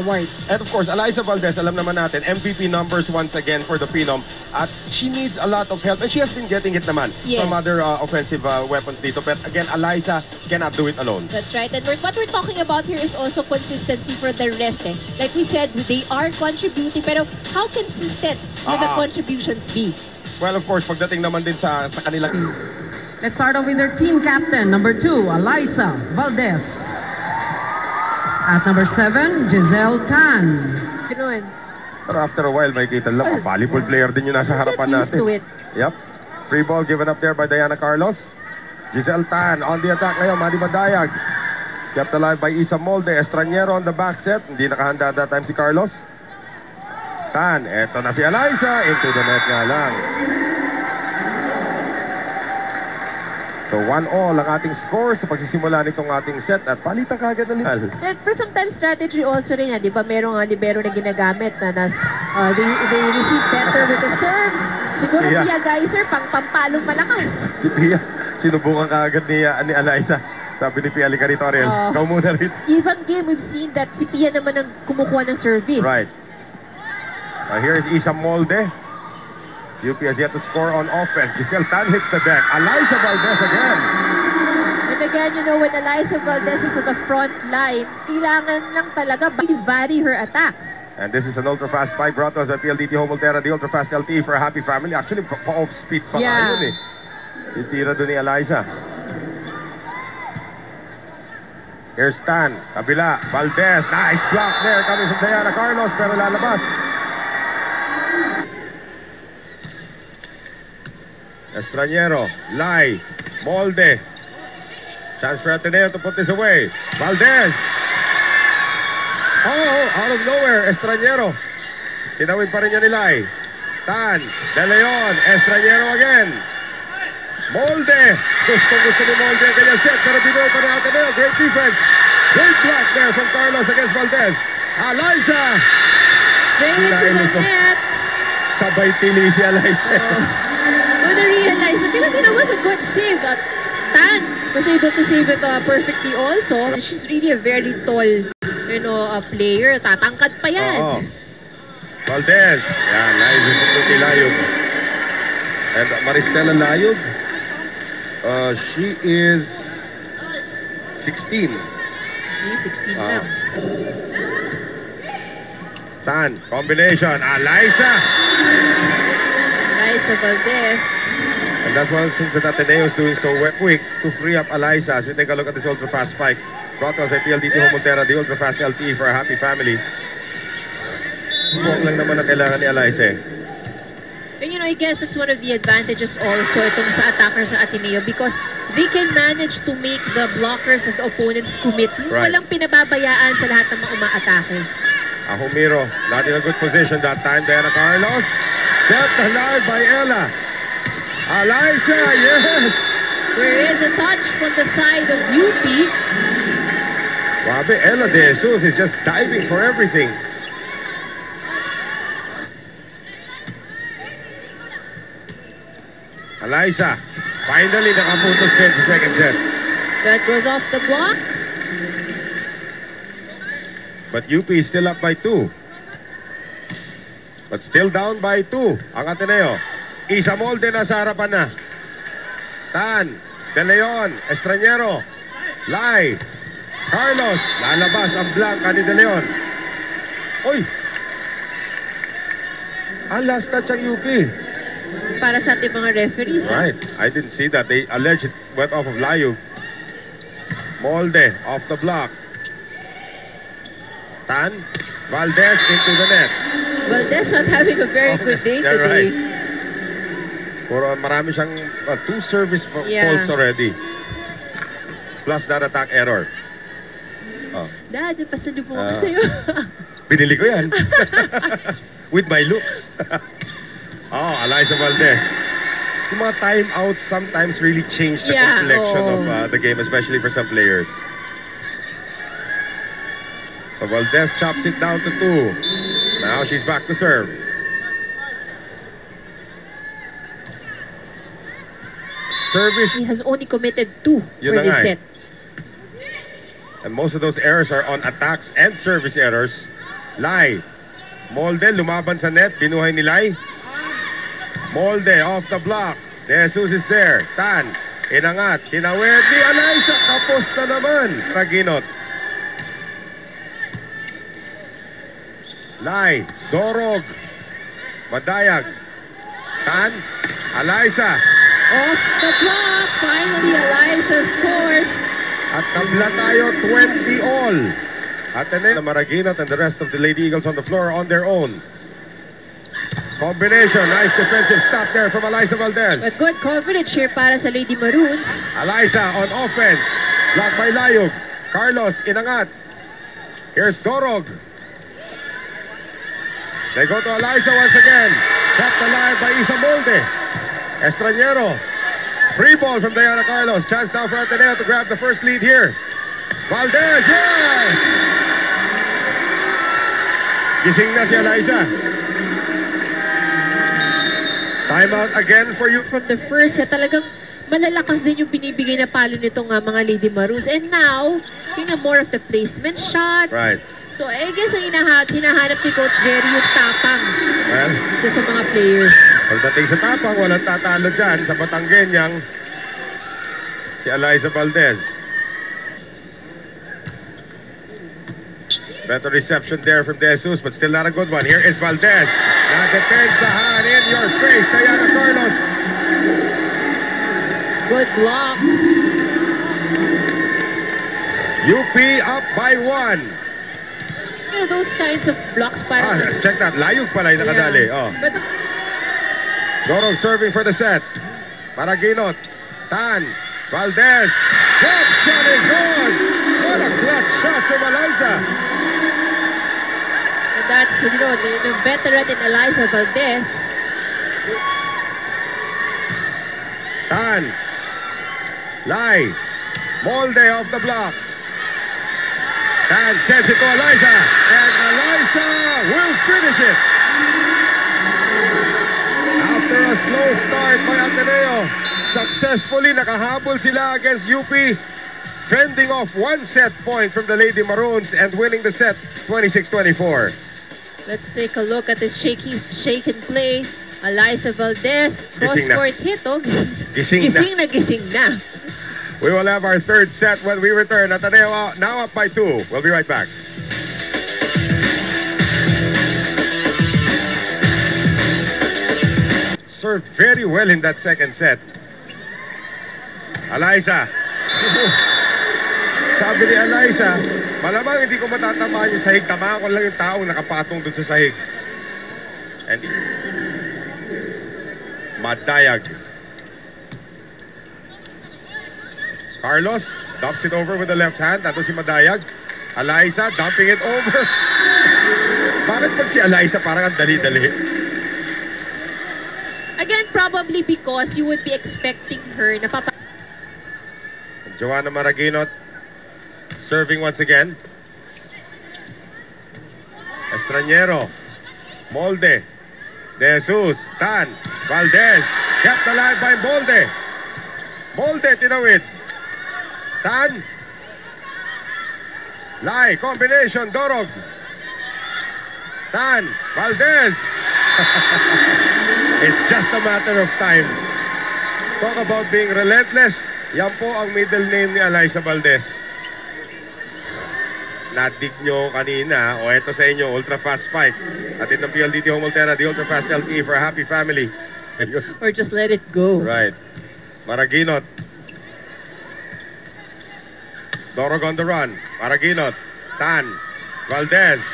forward. And of course, Alyssa Valdez, alam naman natin, MVP numbers once again for the Phenom. At she needs a lot of help. And she has been getting it naman from other offensive weapons dito. But again, Alyssa cannot do it alone. That's right. And what we're talking about here is also consistency for the rest. Like we said, they are contributing. Pero how consistent will the contributions be? Well, of course, pagdating naman din sa kanilang... Let's start off with their team captain, number 2, Alyssa Valdez. At number 7, Giselle Tan. Ganun. Pero after a while, makikita lang, volleyball player din yung nasa harapan natin. Used to it. Yep. Free ball given up there by Diana Carlos. Giselle Tan on the attack ngayon, Manny Madayag. Kept alive by Isa Molde. Estraniero on the back set. Hindi nakahanda that time si Carlos. Tan, eto na si Alyssa. Into the net nga lang. So 1-all ang ating score sa pagsisimula nitong ating set at palitan kagad ng limal. And for sometimes strategy also rin, di ba merong libero na ginagamit na they receive better with the serves. Siguro Pia Geyser, pampalong malakas. Si Pia, sinubukan kagad ni Alyssa. Sabi ni Pia, halika rito, Ariel. Ikaw muna rito. Even game, we've seen that si Pia naman ang kumukuha ng service. Right. Here is Isa Molde. UP has yet to score on offense. Giselle Tan hits the deck. Alyssa Valdez again. And again, you know, when Alyssa Valdez is at the front line, kailangan lang talaga vary her attacks. And this is an ultra-fast spike brought to us by PLDT Homolterra, the ultra-fast LTE for a happy family. Actually, pa-off-speed pa yun eh. Itira doon ni Alyssa. Here's Tan. Kabila. Valdez. Nice block there coming from Diana Carlos, pero lalabas. Estraniero, Lai, Molde. Chance for Ateneo to put this away. Valdez. Oh, out of nowhere, Estraniero. Tinawid pa rin niya ni Lai. Tan, De Leon, Estraniero again. Molde. Gusto ni Molde ang kanyang set, pero binuo pa rin Ateneo. Great defense. Great block there from Carlos against Valdez. Alyssa. Straight into the net. Sabay tili si Alyssa. When I realized that, because it was a good save, Tan was able to save it perfectly also. She's really a very tall, player. Tatangkad pa yan. Valdez. Yan, live ni Layog. And Maristela Layog, she is 16. Gee, 16 lang. Tan, combination. Alyssa. Alyssa Valdez. And that's one of the things that Ateneo is doing so quick to free up Alyssa. As we take a look at this ultra-fast spike brought to us by PLDT Homolterra, the ultra-fast LTE for a happy family. Buong lang naman na kailangan ni Alyssa. And I guess that's one of the advantages also itong sa attackers sa Ateneo because they can manage to make the blockers of the opponents commit. Yung walang pinababayaan sa lahat ng mga umaatake. Ahumiro, not in a good position that time. Diana Carlos. Kept alive by Ella. Alyssa, yes! There is a touch from the side of UP. Wabe, Ella De Jesus is just diving for everything. Alyssa, finally nakaputos din sa second set. That goes off the block. But UP is still up by 2. But still down by 2 ang Ateneo. Isa Molde na sa harapan na. Tan, De Leon, Estraniero, Lai, Carlos, lalabas ang blanca ni De Leon. Oy! Last touch ang UP. Para sa ating mga referees. Right, I didn't see that. They alleged it went off of Layug. Molde, off the block. Tan, Valdez into the net. Valdez not having a very good day today. Right. Puro marami siyang 2 service faults already. Plus that attack error. Dad, pasalubong ako sa'yo. Binili ko yan. With my looks. Alyssa Valdez. Yung mga timeouts sometimes really change the complexion of the game, especially for some players. So Valdez chops it down to 2. Now she's back to serve. Service. He has only committed 2 for this set. And most of those errors are on attacks and service errors. Lai. Molde, lumaban sa net. Binuhay ni Lai. Molde, off the block. De Jesus is there. Tan. Inangat. Tinawid ni Alaysa. Kapos na naman. Raginot. Lai. Dorog. Madayag. Tan. Alaysa. Off the block. Finally, Alaysa scores. At tabla tayo 20 all. Ateneo, Maraginot, and the rest of the Lady Eagles on the floor on their own. Combination. Nice defensive stop there from Alaysa Valdez. But good coverage here para sa Lady Maroons. Alaysa on offense. Blocked by Layug. Carlos, inangat. Here's Dorog. They go to Alaysa once again. Kept alive by Isa Molde. Estraniero. Free ball from Diana Carlos. Chance now for Ateneo to grab the first lead here. Valdez, yes! Gising na si Alaysa. Timeout again for you. From the first set, talagang malalakas din yung binibigay na palo nitong mga Lady Maroons. And now, yung more of the placement shots. Right. So, I guess ang hinahanap ni Coach Jerry yung tapang Well, ito sa mga players. pagdating sa tapang, walang tatalo dyan sa Batanggenyang si Alaysa Valdez. Better reception there from De Jesus, but still not a good one. Here is Valdez. Na-depensahan in your face, Diana Carlos. Good block. UP up by 1. You know, those kinds of blocks parang... Check that. Layug pala yung nakadali. Oh. But Dorog serving for the set. Maraginot. Tan. Valdez. That shot is good. What a clutch shot from Alaysa. and that's, you know, the veteran in Alaysa Valdez. Tan. Lai. Molde off the block. Tan sends it to Alaysa. And Alaysa will finish it. After a slow start by Ateneo, successfully nakahabol sila against UP, fending off one set point from the Lady Maroons and winning the set 26-24. Let's take a look at this shake and play. Alaysa Valdez, cross-court hit. Oh. Gising na. Gising na. We will have our third set when we return. Ateneo now up by 2. We'll be right back. Served very well in that second set. Alaysa. Sabi ni Alaysa, malamang hindi ko matatamaan yung sahig. Tamaan ko lang yung taong nakapatong dun sa sahig. And Madayag. Carlos dumps it over with the left hand. Nato si Madayag. Alaysa dumping it over. Bakit pag si Alaysa parang ang dali-dali? Again, probably because you would be expecting her na Joanna Maraginot serving once again. Estraniero. Molde. De Jesus. Tan. Valdez. Kept alive by Molde. Molde tinawid. Tan. Lai. Combination. Dorog. Tan. Valdez. It's just a matter of time. Talk about being relentless. Yan po ang middle name ni Alaysa Valdez. Nadig nyo kanina. O eto sa inyo, Ultra Fast Fight. Atin ng PLDT Home Ultera, the Ultra Fast LTE for a happy family. or just let it go. Right. Maraginot. Dorog on the run. Maraginot. Tan. Valdez.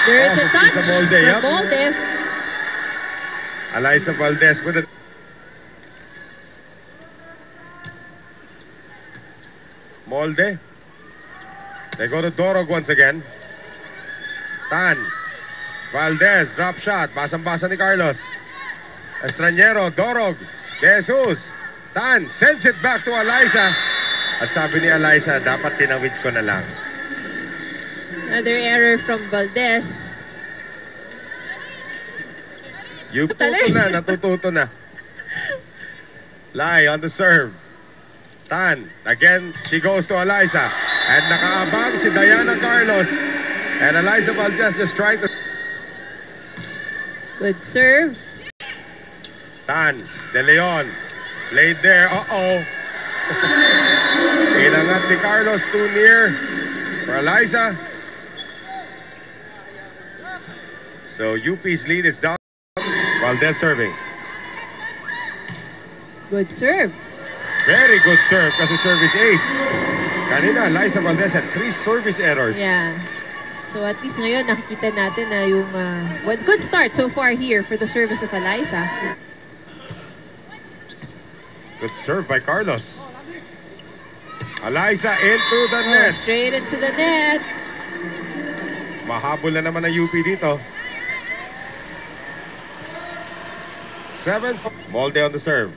There's a touch Sa Molde, from yep. Molde. Alaysa Valdez with it. Molde. They go to Dorog once again. Tan. Valdez, drop shot. Basang-basa ni Carlos. Estraniero, Dorog. De Jesus. Tan sends it back to Alaysa. At sabi ni Alaysa, dapat tinawid ko na lang. Another error from Valdez. Natututo na. Lai on the serve. Tan, again, she goes to Alaysa. And nakaabang si Diana Carlos. And Eliza Valdez just trying to... Good serve. Tan, De Leon. Played there. Uh-oh. Inangat ni Carlos too near for Eliza. So UP's lead is down. Valdez serving. Good serve. Very good serve kasi service ace. Kanina, Eliza Valdez had 3 service errors. Yeah. So at least ngayon nakikita natin na yung well, good start so far here for the service of Eliza. Good serve by Carlos. Eliza into the net. Straight into the net. Mahabol na naman ang UP dito. 7. Molde on the serve.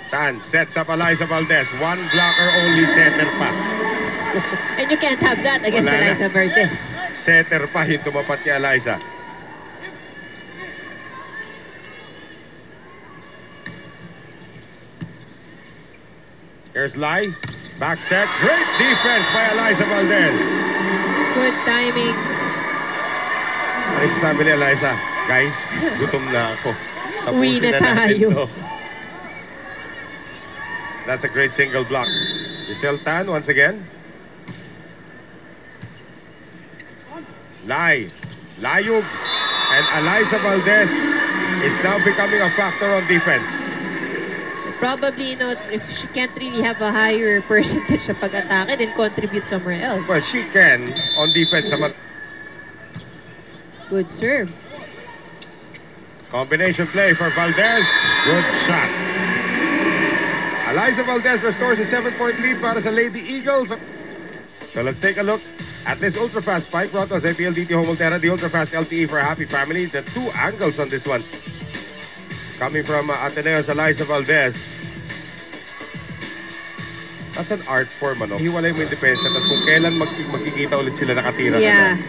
Tan sets up Eliza Valdez. 1 blocker only, setter pa. And you can't have that against Wala na. Eliza Valdez. Setter pa yung tumapat kay Eliza. Here's Lai. Back set. Great defense by Eliza Valdez. Good timing. Ano yung sabi ni Eliza? Guys, gutom na ako. Uwi na natin tayo. to. That's a great single block. Giselle Tan once again. Lai. Layug. And Eliza Valdez is now becoming a factor on defense. Probably, if she can't really have a higher percentage sa pag-atake, then contribute somewhere else. Well, she can on defense naman. Good serve. Combination play for Valdez. Good shot. Eliza Valdez restores a 7-point lead para sa Lady Eagles. So let's take a look at this ultra-fast spike brought to us by PLDT Homolterra, the ultra-fast LTE for a happy family. The 2 angles on this one. Coming from Ateneo's Eliza Valdez. That's an art form, ano? Hiwalay mo yung depensa, tapos kung kailan magkikita ulit sila nakatira Yeah. na.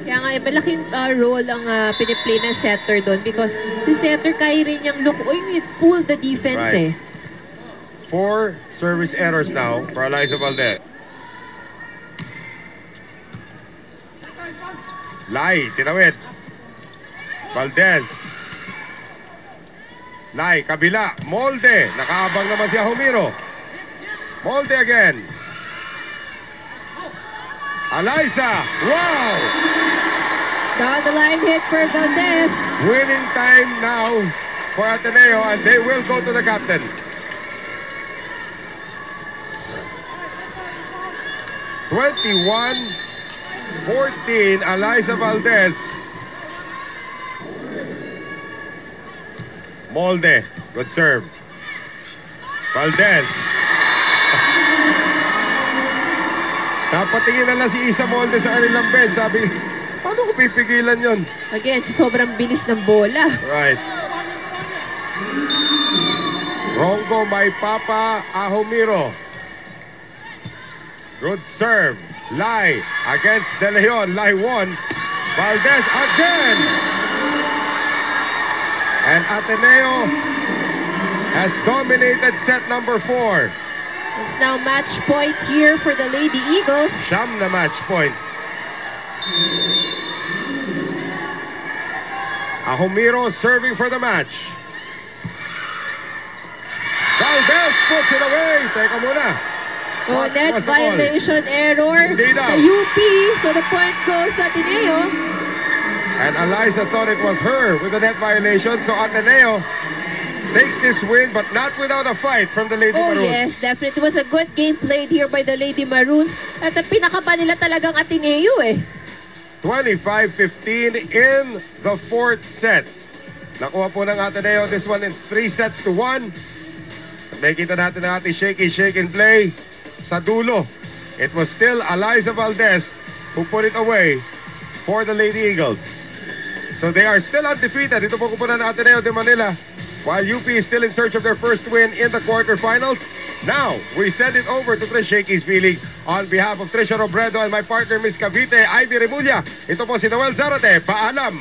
Kaya nga, malaking role ang piniplay ng setter doon because the setter kaya rin niyang look, fool the defense Right. 4 service errors now for Eliza Valdez. Lai, tinawid. Valdez. Lai, kabila. Molde. Nakaabang naman si Ahumiro. Molde again. Eliza. Wow! Down the line hit for Valdez. Winning time now for Ateneo, and they will go to the captain. (21-14) Eliza Valdez. Molde, good serve. Valdez. Napatingin na lang si Isa Molde sa kanilang bench. Sabi, paano ko pipigilan yun? Again, sobrang bilis ng bola. Right. Rongo may Papa Ahumiro. Good serve. Lai against De Leon. Lai won. Valdez again. And Ateneo has dominated set number 4. It's now match point here for the Lady Eagles. Siyam na match point. Ahumiro serving for the match. Valdez puts it away. Teka muna. Oh, What net was the call? violation error Hindi daw. sa UP. So the point goes to Ateneo. And Eliza thought it was her with the net violation. So Ateneo takes this win, but not without a fight from the Lady Oh Maroons. yes, definitely. It was a good game played here by the Lady Maroons. At ang pinakaba nila talagang Ateneo 25-15 in the 4th set. Nakuha po ng Ateneo this one in 3 sets to 1. Nakikita natin ang ating shake and play sa dulo. It was still Eliza Valdez who put it away for the Lady Eagles. So they are still undefeated. Ito po kupunan ng Ateneo de Manila while UP is still in search of their first win in the quarterfinals. Now, we send it over to Trish Shakey's feeling on behalf of Trisha Robredo and my partner, Miss Cavite, Ivy Remulla. Ito po si Noel Zarate. Paalam!